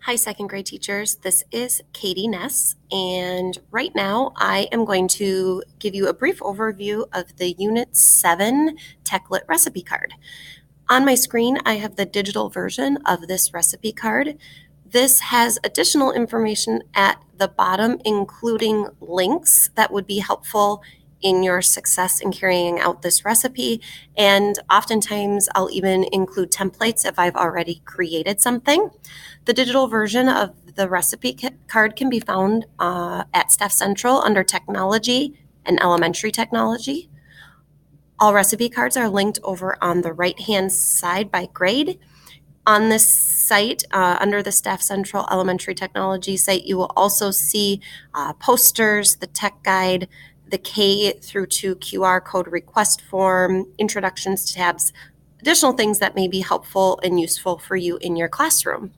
Hi, second grade teachers. This is Katie Ness, and right now I am going to give you a brief overview of the Unit 7 TechLit recipe card. On my screen, I have the digital version of this recipe card. This has additional information at the bottom, including links that would be helpful in your success in carrying out this recipe. And oftentimes, I'll even include templates if I've already created something. The digital version of the recipe card can be found at Staff Central under Technology and Elementary Technology. All recipe cards are linked over on the right-hand side by grade. On this site, under the Staff Central Elementary Technology site, you will also see posters, the tech guide, the K through 2 QR code request form, introductions tabs, additional things that may be helpful and useful for you in your classroom.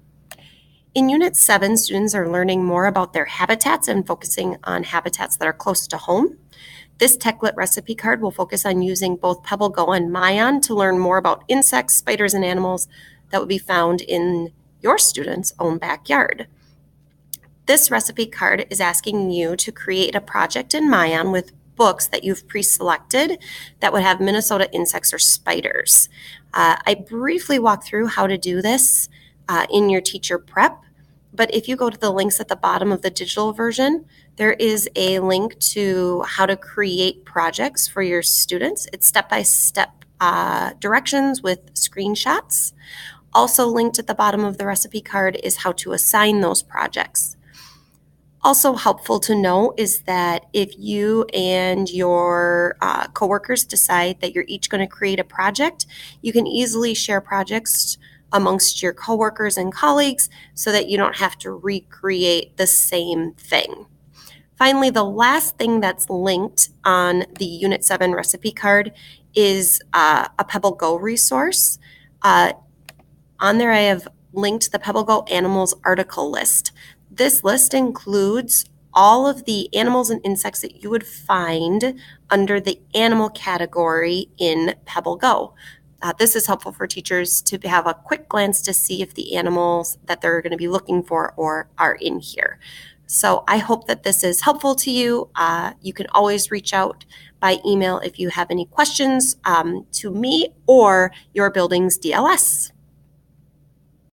In Unit 7, students are learning more about their habitats and focusing on habitats that are close to home. This TechLit recipe card will focus on using both PebbleGo and Mayan to learn more about insects, spiders, and animals that would be found in your student's own backyard. This recipe card is asking you to create a project in Mayan with books that you've pre-selected that would have Minnesota insects or spiders. I briefly walked through how to do this in your teacher prep, but if you go to the links at the bottom of the digital version, there is a link to how to create projects for your students. It's step-by-step directions with screenshots. Also linked at the bottom of the recipe card is how to assign those projects. Also helpful to know is that if you and your coworkers decide that you're each going to create a project, you can easily share projects amongst your coworkers and colleagues so that you don't have to recreate the same thing. Finally, the last thing that's linked on the Unit 7 recipe card is a PebbleGo resource. On there, I have linked the PebbleGo Animals article list. This list includes all of the animals and insects that you would find under the animal category in PebbleGo. This is helpful for teachers to have a quick glance to see if the animals that they're going to be looking for are in here. So I hope that this is helpful to you. You can always reach out by email if you have any questions to me or your building's DLS.